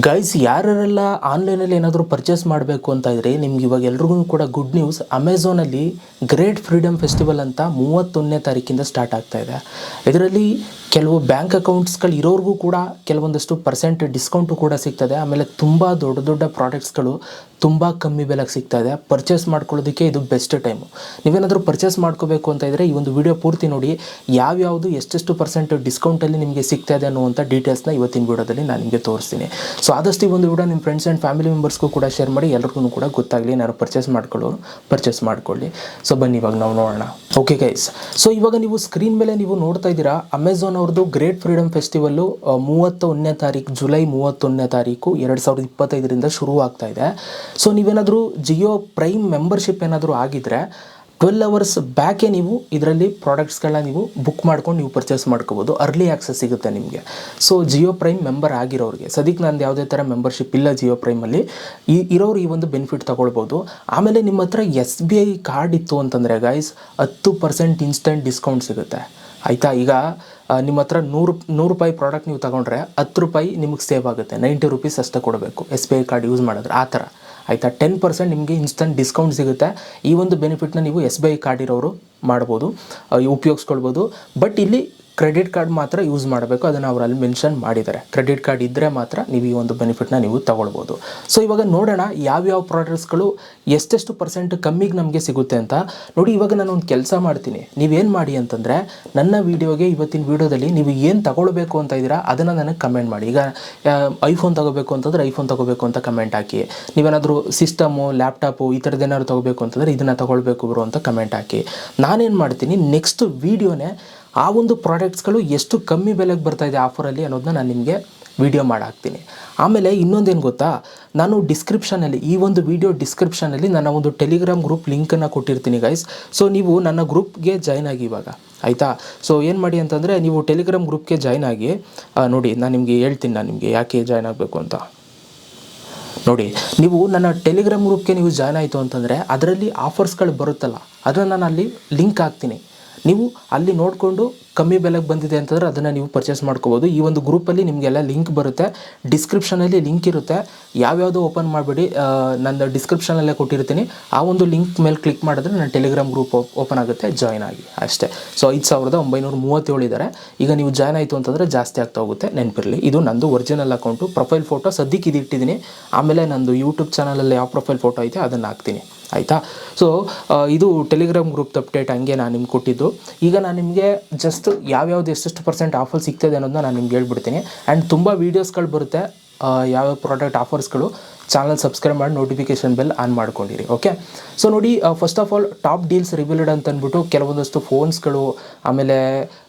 Guys, ಯಾರೆಲ್ಲ ಆನ್ಲೈನಲ್ಲಿ ಏನಾದರೂ ಪರ್ಚೇಸ್ ಮಾಡಬೇಕು ಅಂತ ಇದ್ರೆ ನಿಮ್ಗೆ ಇವಾಗ ಎಲ್ರಿಗೂ ಕೂಡ ಗುಡ್ ನ್ಯೂಸ್. ಅಮೆಝಾನಲ್ಲಿ ಗ್ರೇಟ್ ಫ್ರೀಡಮ್ ಫೆಸ್ಟಿವಲ್ ಅಂತ 31ನೇ ತಾರೀಕಿಂದ ಸ್ಟಾರ್ಟ್ ಆಗ್ತಾ ಇದೆ. ಇದರಲ್ಲಿ ಕೆಲವು ಬ್ಯಾಂಕ್ ಅಕೌಂಟ್ಸ್ಗಳು ಇರೋರಿಗೂ ಕೂಡ ಕೆಲವೊಂದಷ್ಟು ಪರ್ಸೆಂಟ್ ಡಿಸ್ಕೌಂಟು ಕೂಡ ಸಿಗ್ತದೆ. ಆಮೇಲೆ ತುಂಬ ದೊಡ್ಡ ದೊಡ್ಡ ಪ್ರಾಡಕ್ಟ್ಸ್ಗಳು ತುಂಬ ಕಮ್ಮಿ ಬೆಲೆಗೆ ಸಿಗ್ತಾ ಇದೆ. ಪರ್ಚೇಸ್ ಮಾಡ್ಕೊಳ್ಳೋದಕ್ಕೆ ಇದು ಬೆಸ್ಟ್ ಟೈಮು. ನೀವೇನಾದರೂ ಪರ್ಚೇಸ್ ಮಾಡ್ಕೋಬೇಕು ಅಂತ ಇದ್ದರೆ ಈ ಒಂದು ವಿಡಿಯೋ ಪೂರ್ತಿ ನೋಡಿ. ಯಾವ್ಯಾವುದು ಎಷ್ಟೆಷ್ಟು ಪರ್ಸೆಂಟ್ ಡಿಸ್ಕೌಂಟಲ್ಲಿ ನಿಮಗೆ ಸಿಗ್ತಾ ಇದೆ ಅನ್ನುವಂಥ ಡೀಟೇಲ್ಸ್ನ ಇವತ್ತಿನ ವಿಡಿಯೋದಲ್ಲಿ ನಾನು ನಿಮಗೆ ತೋರಿಸ್ತೀನಿ. ಸೊ ಆದಷ್ಟು ಈ ಒಂದು ವಿಡಿಯೋ ನಿಮ್ಮ ಫ್ರೆಂಡ್ಸ್ ಆ್ಯಂಡ್ ಫ್ಯಾಮಿಲಿ ಮೆಂಬರ್ಸ್ಗೂ ಕೂಡ ಶೇರ್ ಮಾಡಿ, ಎಲ್ರಿಗೂ ಕೂಡ ಗೊತ್ತಾಗಲಿ. ನಾನು ಪರ್ಚೇಸ್ ಮಾಡ್ಕೊಳ್ಳಿ. ಸೊ ಬನ್ನಿ ಇವಾಗ ನಾವು ನೋಡೋಣ. ಓಕೆ ಗೈಸ್, ಸೊ ಇವಾಗ ನೀವು ಸ್ಕ್ರೀನ್ ಮೇಲೆ ನೀವು ನೋಡ್ತಾ ಇದ್ದೀರಾ, ಅಮೆಝಾನ್ ಅವ್ರದ್ದು ಗ್ರೇಟ್ ಫ್ರೀಡಮ್ ಫೆಸ್ಟಿವಲ್ಲು 31ನೇ ತಾರೀಕು, ಜುಲೈ 31ನೇ ತಾರೀಕು 2025ರಿಂದ ಶುರು ಆಗ್ತಾ ಇದೆ. ಸೊ ನೀವೇನಾದರೂ ಜಿಯೋ ಪ್ರೈಮ್ ಮೆಂಬರ್ಶಿಪ್ ಏನಾದರೂ ಆಗಿದ್ದರೆ 12 ಅವರ್ಸ್ ಬ್ಯಾಕೆ ನೀವು ಇದರಲ್ಲಿ ಪ್ರಾಡಕ್ಟ್ಸ್ಗಳನ್ನ ನೀವು ಬುಕ್ ಮಾಡ್ಕೊಂಡು ನೀವು ಪರ್ಚೇಸ್ ಮಾಡ್ಕೋಬೋದು. ಅರ್ಲಿ ಆ್ಯಕ್ಸಸ್ ಸಿಗುತ್ತೆ ನಿಮಗೆ. ಸೊ ಜಿಯೋ ಪ್ರೈಮ್ ಮೆಂಬರ್ ಆಗಿರೋರಿಗೆ, ಸದ್ಯಕ್ಕೆ ನಂದು ಯಾವುದೇ ಥರ ಮೆಂಬರ್ಶಿಪ್ ಇಲ್ಲ ಜಿಯೋ ಪ್ರೈಮಲ್ಲಿ, ಇರೋರು ಈ ಒಂದು ಬೆನಿಫಿಟ್ ತೊಗೊಳ್ಬೋದು. ಆಮೇಲೆ ನಿಮ್ಮ ಹತ್ರ SBI ಕಾರ್ಡ್ ಇತ್ತು ಅಂತಂದರೆ ಗೈಸ್ 10% ಇನ್ಸ್ಟೆಂಟ್ ಡಿಸ್ಕೌಂಟ್ ಸಿಗುತ್ತೆ. ಆಯಿತಾ? ಈಗ ನಿಮ್ಮ ಹತ್ರ 100 ರೂಪಾಯಿ ಪ್ರಾಡಕ್ಟ್ ನೀವು ತೊಗೊಂಡ್ರೆ 10 ರೂಪಾಯಿ ನಿಮಗೆ ಸೇವ್ ಆಗುತ್ತೆ. 90 ರುಪೀಸ್ ಅಷ್ಟೇ ಕೊಡಬೇಕು SBI ಕಾರ್ಡ್ ಯೂಸ್ ಮಾಡಿದ್ರೆ. ಆ ಥರ ಆಯಿತಾ? 10% ನಿಮಗೆ ಇನ್ಸ್ಟಂಟ್ ಡಿಸ್ಕೌಂಟ್ ಸಿಗುತ್ತೆ. ಈ ಒಂದು ಬೆನಿಫಿಟ್ನ ನೀವು SBI ಕಾರ್ಡ್ ಇರೋರು ಮಾಡ್ಬೋದು, ಉಪಯೋಗಿಸ್ಕೊಳ್ಬೋದು. ಬಟ್ ಇಲ್ಲಿ ಕ್ರೆಡಿಟ್ ಕಾರ್ಡ್ ಮಾತ್ರ ಯೂಸ್ ಮಾಡಬೇಕು. ಅದನ್ನು ಅವರಲ್ಲಿ ಮೆನ್ಷನ್ ಮಾಡಿದ್ದಾರೆ. ಕ್ರೆಡಿಟ್ ಕಾರ್ಡ್ ಇದ್ದರೆ ಮಾತ್ರ ನೀವು ಈ ಒಂದು ಬೆನಿಫಿಟ್ನ ನೀವು ತೊಗೊಳ್ಬೋದು. ಸೊ ಇವಾಗ ನೋಡೋಣ ಯಾವ್ಯಾವ ಪ್ರಾಡಕ್ಟ್ಸ್ಗಳು ಎಷ್ಟೆಷ್ಟು ಪರ್ಸೆಂಟ್ ಕಮ್ಮಿಗೆ ನಮಗೆ ಸಿಗುತ್ತೆ ಅಂತ ನೋಡಿ. ಇವಾಗ ನಾನು ಒಂದು ಕೆಲಸ ಮಾಡ್ತೀನಿ, ನೀವೇನು ಮಾಡಿ ಅಂತಂದರೆ ನನ್ನ ವೀಡಿಯೋಗೆ ಇವತ್ತಿನ ವೀಡಿಯೋದಲ್ಲಿ ನೀವು ಏನು ತಗೊಳ್ಬೇಕು ಅಂತ ಇದ್ದೀರಾ ಅದನ್ನು ನನಗೆ ಕಮೆಂಟ್ ಮಾಡಿ. ಈಗ ಐಫೋನ್ ತೊಗೋಬೇಕು ಅಂತಂದರೆ ಐಫೋನ್ ತೊಗೋಬೇಕು ಅಂತ ಕಮೆಂಟ್ ಹಾಕಿ. ನೀವೇನಾದರೂ ಸಿಸ್ಟಮು, ಲ್ಯಾಪ್ಟಾಪು ಈ ಥರದ್ದು ಏನಾದ್ರು ತೊಗೋಬೇಕು ಅಂತಂದರೆ ಇದನ್ನು ತೊಗೊಳ್ಬೇಕು ಬರೋ ಅಂತ ಕಮೆಂಟ್ ಹಾಕಿ. ನಾನೇನು ಮಾಡ್ತೀನಿ, ನೆಕ್ಸ್ಟ್ ವೀಡಿಯೋನೇ ಆ ಒಂದು ಪ್ರಾಡಕ್ಟ್ಸ್ಗಳು ಎಷ್ಟು ಕಮ್ಮಿ ಬೆಲೆಗೆ ಬರ್ತಾಯಿದೆ ಆಫರಲ್ಲಿ ಅನ್ನೋದನ್ನ ನಾನು ನಿಮಗೆ ವಿಡಿಯೋ ಮಾಡಿ ಹಾಕ್ತೀನಿ. ಆಮೇಲೆ ಇನ್ನೊಂದೇನು ಗೊತ್ತಾ, ನಾನು ಡಿಸ್ಕ್ರಿಪ್ಷನಲ್ಲಿ, ಈ ಒಂದು ವಿಡಿಯೋ ಡಿಸ್ಕ್ರಿಪ್ಷನಲ್ಲಿ ನನ್ನ ಒಂದು ಟೆಲಿಗ್ರಾಮ್ ಗ್ರೂಪ್ ಲಿಂಕನ್ನು ಕೊಟ್ಟಿರ್ತೀನಿ ಗೈಸ್. ಸೊ ನೀವು ನನ್ನ ಗ್ರೂಪ್ಗೆ ಜಾಯ್ನ್ ಆಗಿ ಇವಾಗ, ಆಯಿತಾ? ಸೊ ಏನು ಮಾಡಿ ಅಂತಂದರೆ ನೀವು ಟೆಲಿಗ್ರಾಮ್ ಗ್ರೂಪ್ಗೆ ಜಾಯ್ನ್ ಆಗಿ ನೋಡಿ. ನಾನು ನಿಮಗೆ ಹೇಳ್ತೀನಿ, ನಾನು ನಿಮಗೆ ಯಾಕೆ ಜಾಯ್ನ್ ಆಗಬೇಕು ಅಂತ ನೋಡಿ. ನೀವು ನನ್ನ ಟೆಲಿಗ್ರಾಮ್ ಗ್ರೂಪ್ಗೆ ನೀವು ಜಾಯ್ನ್ ಆಯಿತು ಅಂತಂದರೆ ಅದರಲ್ಲಿ ಆಫರ್ಸ್ಗಳು ಬರುತ್ತಲ್ಲ, ಅದನ್ನು ನಾನು ಅಲ್ಲಿ ಲಿಂಕ್ ಹಾಕ್ತೀನಿ. ನೀವು ಅಲ್ಲಿ ನೋಡಿಕೊಂಡು ಕಮ್ಮಿ ಬೆಲೆಗೆ ಬಂದಿದೆ ಅಂತಂದರೆ ಅದನ್ನು ನೀವು ಪರ್ಚೇಸ್ ಮಾಡ್ಕೋಬೋದು. ಈ ಒಂದು ಗ್ರೂಪಲ್ಲಿ ನಿಮಗೆಲ್ಲ ಲಿಂಕ್ ಬರುತ್ತೆ, ಡಿಸ್ಕ್ರಿಪ್ಷನಲ್ಲಿ ಲಿಂಕ್ ಇರುತ್ತೆ. ಯಾವ್ಯಾವುದು ಓಪನ್ ಮಾಡಬೇಡಿ, ನನ್ನ ಡಿಸ್ಕ್ರಿಪ್ಷನಲ್ಲೇ ಕೊಟ್ಟಿರ್ತೀನಿ. ಆ ಒಂದು ಲಿಂಕ್ ಮೇಲೆ ಕ್ಲಿಕ್ ಮಾಡಿದ್ರೆ ನನ್ನ ಟೆಲಿಗ್ರಾಮ್ ಗ್ರೂಪ್ ಓಪನ್ ಆಗುತ್ತೆ, ಜಾಯ್ನ್ ಆಗಿ ಅಷ್ಟೇ. ಸೊ 5937 ಇದ್ದಾರೆ. ಈಗ ನೀವು ಜಾಯ್ನ್ ಆಯಿತು ಅಂತಂದರೆ ಜಾಸ್ತಿ ಆಗ್ತಾ ಹೋಗುತ್ತೆ, ನೆನಪಿರಲಿ. ಇದು ನಂದು ಒರಿಜಿನಲ್ ಅಕೌಂಟು. ಪ್ರೊಫೈಲ್ ಫೋಟೋ ಸದ್ಯಕ್ಕೆ ಇದು ಇಟ್ಟಿದ್ದೀನಿ. ಆಮೇಲೆ ನಂದು ಯೂಟ್ಯೂಬ್ ಚಾನಲಲ್ಲಿ ಯಾವ ಪ್ರೊಫೈಲ್ ಫೋಟೋ ಐತೆ ಅದನ್ನು ಹಾಕ್ತೀನಿ, ಆಯಿತಾ? ಸೊ ಇದು ಟೆಲಿಗ್ರಾಮ್ ಗ್ರೂಪ್ ಅಪ್ಡೇಟ್ ಹಂಗೆ ನಾನು ನಿಮ್ಗೆ ಕೊಟ್ಟಿದ್ದು. ಈಗ ನಾನು ನಿಮಗೆ ಜಸ್ಟ್ ಯಾವ್ಯಾವ್ದು ಎಷ್ಟೆಷ್ಟು ಪರ್ಸೆಂಟ್ ಆಫರ್ ಸಿಗ್ತದೆ ಅನ್ನೋದನ್ನ ನಾನು ನಿಮ್ಗೆ ಹೇಳ್ಬಿಡ್ತೀನಿ. ಆ್ಯಂಡ್ ತುಂಬ ವೀಡಿಯೋಸ್ಗಳು ಬರುತ್ತೆ, ಯಾವ್ಯಾವ ಪ್ರಾಡಕ್ಟ್ ಆಫರ್ಸ್ಗಳು. ಚಾನಲ್ ಸಬ್ಸ್ಕ್ರೈಬ್ ಮಾಡಿ ನೋಟಿಫಿಕೇಷನ್ ಬೆಲ್ ಆನ್ ಮಾಡ್ಕೊಂಡಿರಿ, ಓಕೆ? ಸೊ ನೋಡಿ, first of all top deals revealed ಅಂತ ಅಂದ್ಬಿಟ್ಟು ಕೆಲವೊಂದಷ್ಟು ಫೋನ್ಸ್ಗಳು, ಆಮೇಲೆ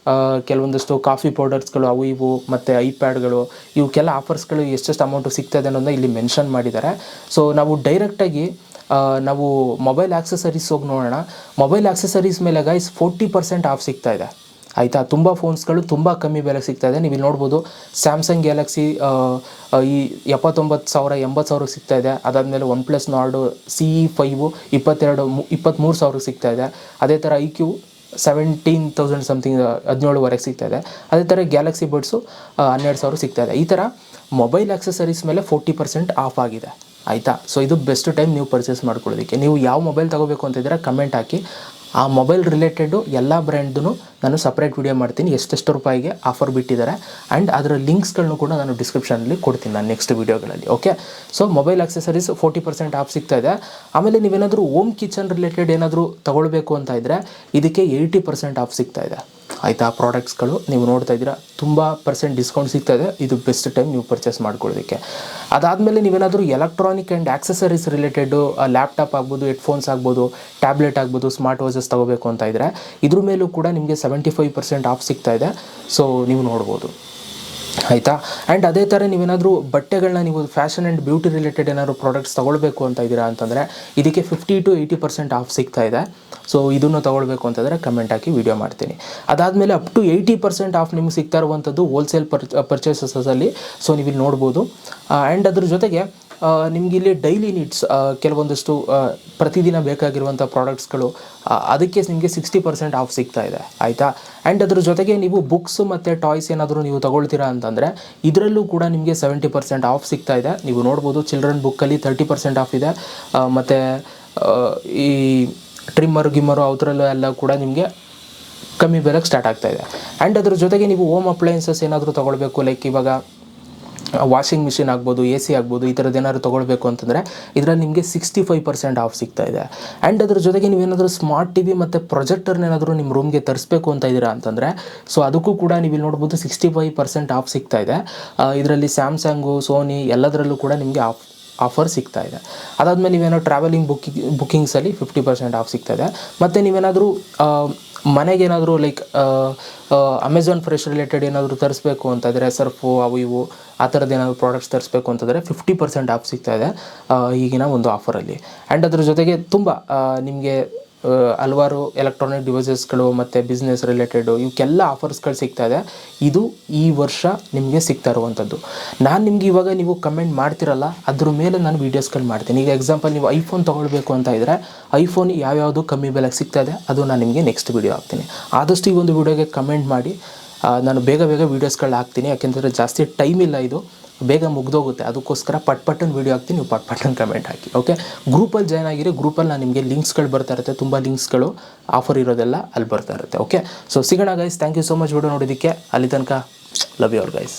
ಕೆಲವೊಂದಷ್ಟು ಕಾಫಿ ಪೌಡರ್ಸ್ಗಳು, ಅವು ಇವು, ಮತ್ತು ಐಪ್ಯಾಡ್ಗಳು, ಇವಕ್ಕೆಲ್ಲ ಆಫರ್ಸ್ಗಳು ಎಷ್ಟೆಷ್ಟು ಅಮೌಂಟು ಸಿಗ್ತದೆ ಅನ್ನೋದನ್ನ ಇಲ್ಲಿ ಮೆನ್ಷನ್ ಮಾಡಿದ್ದಾರೆ. ಸೊ ನಾವು ಡೈರೆಕ್ಟಾಗಿ ನಾವು ಮೊಬೈಲ್ ಆಕ್ಸೆಸರೀಸ್ ಹೋಗಿ ನೋಡೋಣ. ಮೊಬೈಲ್ ಆಕ್ಸೆಸರೀಸ್ ಮೇಲೆ ಗೈಸ್ 40% ಆಫ್ ಸಿಗ್ತಾ ಇದೆ, ಆಯಿತಾ? ತುಂಬ ಫೋನ್ಸ್ಗಳು ತುಂಬ ಕಮ್ಮಿ ಬೆಲೆ ಸಿಗ್ತಾ ಇದೆ. ನೀವು ಇಲ್ಲಿ ನೋಡ್ಬೋದು, ಸ್ಯಾಮ್ಸಂಗ್ ಗ್ಯಾಲಕ್ಸಿ ಈ 79,000 80,000 ಸಿಗ್ತಾ ಇದೆ. ಅದಾದಮೇಲೆ OnePlus Nord CE5 23,000 ಸಿಗ್ತಾ ಇದೆ. ಅದೇ ಥರ IQ 17,000 ಸಮಥಿಂಗ್ 17,500 ಸಿಗ್ತಾ ಇದೆ. ಅದೇ ಥರ ಗ್ಯಾಲಕ್ಸಿ ಬಡ್ಸು 12,000 ಸಿಗ್ತಾ ಇದೆ. ಈ ಥರ ಮೊಬೈಲ್ ಆಕ್ಸೆಸರೀಸ್ ಮೇಲೆ 40% ಆಫ್ ಆಗಿದೆ, ಆಯಿತಾ? ಸೊ ಇದು ಬೆಸ್ಟ್ ಟೈಮ್ ನೀವು ಪರ್ಚೇಸ್ ಮಾಡ್ಕೊಳ್ಳೋದಕ್ಕೆ. ನೀವು ಯಾವ ಮೊಬೈಲ್ ತೊಗೋಬೇಕು ಅಂತಿದ್ದೀರಾ ಕಮೆಂಟ್ ಹಾಕಿ. ಆ ಮೊಬೈಲ್ ರಿಲೇಟೆಡು ಎಲ್ಲ ಬ್ರ್ಯಾಂಡ್ದು ನಾನು ಸಪ್ರೇಟ್ ವಿಡಿಯೋ ಮಾಡ್ತೀನಿ, ಎಷ್ಟೆಷ್ಟು ರೂಪಾಯಿಗೆ ಆಫರ್ ಬಿಟ್ಟಿದ್ದಾರೆ. ಆ್ಯಂಡ್ ಅದರ ಲಿಂಕ್ಸ್ಗಳನ್ನು ಕೂಡ ನಾನು ಡಿಸ್ಕ್ರಿಪ್ಷನಲ್ಲಿ ಕೊಡ್ತೀನಿ ನಾನು ನೆಕ್ಸ್ಟ್ ವೀಡಿಯೋಗಳಲ್ಲಿ, okay? So mobile accessories 40% off ಸಿಗ್ತಾ ಇದೆ. ಆಮೇಲೆ ನೀವೇನಾದರೂ ಹೋಮ್ ಕಿಚನ್ ರಿಲೇಟೆಡ್ ಏನಾದರೂ ತೊಗೊಳ್ಬೇಕು ಅಂತ ಇದ್ದರೆ ಇದಕ್ಕೆ 80% ಆಫ್ ಸಿಗ್ತಾ ಇದೆ, ಆಯಿತಾ? ಪ್ರಾಡಕ್ಟ್ಸ್ಗಳು ನೀವು ನೋಡ್ತಾ ಇದ್ದೀರಾ, ತುಂಬ ಪರ್ಸೆಂಟ್ ಡಿಸ್ಕೌಂಟ್ ಸಿಗ್ತಾ ಇದೆ. ಇದು ಬೆಸ್ಟ್ ಟೈಮ್ ನೀವು ಪರ್ಚೇಸ್ ಮಾಡ್ಕೊಳ್ಳೋದಕ್ಕೆ. ಅದಾದಮೇಲೆ ನೀವೇನಾದರೂ electronic and accessories related, laptop ಆಗ್ಬೋದು, ಹೆಡ್ಫೋನ್ಸ್ ಆಗ್ಬೋದು, ಟ್ಯಾಬ್ಲೆಟ್ ಆಗ್ಬೋದು, ಸ್ಮಾರ್ಟ್ ವಾಚಸ್ ತೊಗೋಬೇಕು ಅಂತ ಇದ್ದರೆ ಇದ್ರ ಮೇಲೂ ಕೂಡ ನಿಮಗೆ 75% ಆಫ್ ಸಿಗ್ತಾ ಇದೆ. ಸೊ ನೀವು ನೋಡ್ಬೋದು, ಆಯಿತಾ? ಆ್ಯಂಡ್ ಅದೇ ಥರ ನೀವೇನಾದರೂ ಬಟ್ಟೆಗಳನ್ನ, ನೀವು ಫ್ಯಾಷನ್ ಆ್ಯಂಡ್ ಬ್ಯೂಟಿ ರಿಲೇಟೆಡ್ ಏನಾದರೂ ಪ್ರಾಡಕ್ಟ್ಸ್ ತೊಗೊಳ್ಬೇಕು ಅಂತ ಇದ್ದೀರಾ ಅಂತಂದರೆ ಇದಕ್ಕೆ 50 to 80% ಆಫ್ ಸಿಗ್ತಾ ಇದೆ. ಸೊ ಇದನ್ನು ತೊಗೊಳ್ಬೇಕು ಅಂತಂದರೆ ಕಮೆಂಟ್ ಹಾಕಿ ವಿಡಿಯೋ ಮಾಡ್ತೀನಿ. ಅದಾದಮೇಲೆ ಅಪ್ ಟು 80% ಆಫ್ ನಿಮ್ಗೆ ಸಿಗ್ತಾ ಇರುವಂಥದ್ದು ಹೋಲ್ಸೇಲ್ ಪರ್ಚೇಸಸಲ್ಲಿ. ಸೊ ನೀವು ಇಲ್ಲಿ ನೋಡ್ಬೋದು. ಆ್ಯಂಡ್ ಅದ್ರ ಜೊತೆಗೆ ನಿಮ್ಗೆ ಇಲ್ಲಿ ಡೈಲಿ ನೀಡ್ಸ್ ಕೆಲವೊಂದಷ್ಟು ಪ್ರತಿದಿನ ಬೇಕಾಗಿರುವಂಥ ಪ್ರಾಡಕ್ಟ್ಸ್ಗಳು ಅದಕ್ಕೆ ನಿಮಗೆ 60% ಆಫ್ ಸಿಗ್ತಾ ಇದೆ ಆಯಿತಾ. ಆ್ಯಂಡ್ ಅದ್ರ ಜೊತೆಗೆ ನೀವು ಬುಕ್ಸ್ ಮತ್ತು ಟಾಯ್ಸ್ ಏನಾದರೂ ನೀವು ತೊಗೊಳ್ತೀರಾ ಅಂತಂದರೆ ಇದರಲ್ಲೂ ಕೂಡ ನಿಮಗೆ 70% ಆಫ್ ಸಿಗ್ತಾ ಇದೆ. ನೀವು ನೋಡ್ಬೋದು ಚಿಲ್ಡ್ರನ್ ಬುಕ್ಕಲ್ಲಿ 30% ಆಫ್ ಇದೆ. ಮತ್ತು ಈ ಗಿಮ್ಮರು ಅವರಲ್ಲೂ ಎಲ್ಲ ಕೂಡ ನಿಮಗೆ ಕಮ್ಮಿ ಬೆಲೆಗೆ ಸ್ಟಾರ್ಟ್ ಆಗ್ತಾ ಇದೆ. ಆ್ಯಂಡ್ ಅದ್ರ ಜೊತೆಗೆ ನೀವು ಹೋಮ್ ಅಪ್ಲಯನ್ಸಸ್ ಏನಾದರೂ ತೊಗೊಳ್ಬೇಕು, ಲೈಕ್ ಇವಾಗ ವಾಷಿಂಗ್ ಮಿಷಿನ್ ಆಗ್ಬೋದು, AC ಆಗ್ಬೋದು, ಈ ಥರದ್ದು ಏನಾದ್ರು ತೊಗೊಳ್ಬೇಕು ಅಂತಂದರೆ ಇದರಲ್ಲಿ ನಿಮಗೆ 65% ಆಫ್ ಸಿಗ್ತಾ ಇದೆ. ಆ್ಯಂಡ್ ಅದ್ರ ಜೊತೆಗೆ ನೀವೇನಾದರೂ ಸ್ಮಾರ್ಟ್ TV ಮತ್ತು ಪ್ರೊಜೆಕ್ಟರ್ನೇನಾದರೂ ನಿಮ್ಮ ರೂಮ್ಗೆ ತರಿಸ್ಬೇಕು ಅಂತ ಇದ್ದೀರಾ ಅಂತಂದರೆ ಸೊ ಅದಕ್ಕೂ ಕೂಡ ನೀವು ಇಲ್ಲಿ ನೋಡ್ಬೋದು 65% ಆಫ್ ಸಿಗ್ತಾ ಇದೆ. ಇದರಲ್ಲಿ ಸ್ಯಾಮ್ಸಂಗು, ಸೋನಿ ಎಲ್ಲದರಲ್ಲೂ ಕೂಡ ನಿಮಗೆ ಆಫರ್ ಸಿಗ್ತಾ ಇದೆ. ಅದಾದಮೇಲೆ ನೀವೇನೋ ಟ್ರಾವೆಲಿಂಗ್ ಬುಕ್ಕಿಂಗ್ಸಲ್ಲಿ 50% ಆಫ್ ಸಿಗ್ತಾ ಇದೆ. ಮತ್ತು ನೀವೇನಾದರೂ ಮನೆಗೇನಾದರೂ ಲೈಕ್ ಅಮೆಝಾನ್ ಫ್ರೆಶ್ ರಿಲೇಟೆಡ್ ಏನಾದರೂ ತರಿಸ್ಬೇಕು ಅಂತಂದರೆ ಸರ್ಫು ಅವು ಇವು ಆ ಥರದ್ದು ಏನಾದರೂ ಪ್ರಾಡಕ್ಟ್ಸ್ ತರಿಸ್ಬೇಕು ಅಂತಂದರೆ 50% ಆಫ್ ಸಿಗ್ತಾ ಇದೆ ಈಗಿನ ಒಂದು ಆಫರಲ್ಲಿ. ಆ್ಯಂಡ್ ಅದ್ರ ಜೊತೆಗೆ ತುಂಬ ನಿಮಗೆ ಹಲವಾರು ಎಲೆಕ್ಟ್ರಾನಿಕ್ ಡಿವೈಸಸ್ಗಳು ಮತ್ತು ಬಿಸ್ನೆಸ್ ರಿಲೇಟೆಡು ಇವಕ್ಕೆಲ್ಲ ಆಫರ್ಸ್ಗಳು ಸಿಗ್ತಾ ಇದೆ. ಇದು ಈ ವರ್ಷ ನಿಮಗೆ ಸಿಗ್ತಾ ಇರುವಂಥದ್ದು. ನಾನು ನಿಮ್ಗೆ ಇವಾಗ ನೀವು ಕಮೆಂಟ್ ಮಾಡ್ತಿರಲ್ಲ ಅದ್ರ ಮೇಲೆ ನಾನು ವೀಡಿಯೋಸ್ಗಳು ಮಾಡ್ತೀನಿ. ಈಗ ಎಕ್ಸಾಂಪಲ್ ನೀವು ಐಫೋನ್ ತೊಗೊಳ್ಬೇಕು ಅಂತ ಇದ್ದರೆ ಐಫೋನ್ ಯಾವ್ಯಾವುದು ಕಮ್ಮಿ ಬೆಲೆಗೆ ಸಿಗ್ತಾ ಇದೆ ಅದು ನಾನು ನಿಮಗೆ ನೆಕ್ಸ್ಟ್ ವೀಡಿಯೋ ಹಾಕ್ತೀನಿ. ಆದಷ್ಟು ಈ ಒಂದು ವೀಡಿಯೋಗೆ ಕಮೆಂಟ್ ಮಾಡಿ, ನಾನು ಬೇಗ ವೀಡಿಯೋಸ್ಗಳು ಹಾಕ್ತೀನಿ. ಯಾಕೆಂದರೆ ಜಾಸ್ತಿ ಟೈಮ್ ಇಲ್ಲ, ಇದು ಬೇಗ ಮುಗ್ದೋಗುತ್ತೆ. ಅದಕ್ಕೋಸ್ಕರ ಪಟ್ಪಟ್ಟನ್ನು ವೀಡಿಯೋ ಹಾಕ್ತೀನಿ, ನೀವು ಪಟ್ಪಟ್ಟನ್ನು ಕಮೆಂಟ್ ಹಾಕಿ. ಓಕೆ, ಗ್ರೂಪಲ್ಲಿ ಜಾಯ್ನ್ ಆಗಿರಿ. ಗ್ರೂಪಲ್ಲಿ ನಾನು ನಿಮಗೆ ಲಿಂಕ್ಸ್ಗಳು ಬರ್ತಾ ಇರುತ್ತೆ, ತುಂಬ ಲಿಂಕ್ಸ್ಗಳು ಆಫರ್ ಇರೋದೆಲ್ಲ ಅಲ್ಲಿ ಬರ್ತಾ ಇರುತ್ತೆ. ಓಕೆ, ಸೊ ಸಿಗೋಣ guys. Thank you so much video ನೋಡೋದಕ್ಕೆ. ಅಲ್ಲಿ ತನಕ ಲವ್ ಯು ಆಲ್ ಗೈಸ್.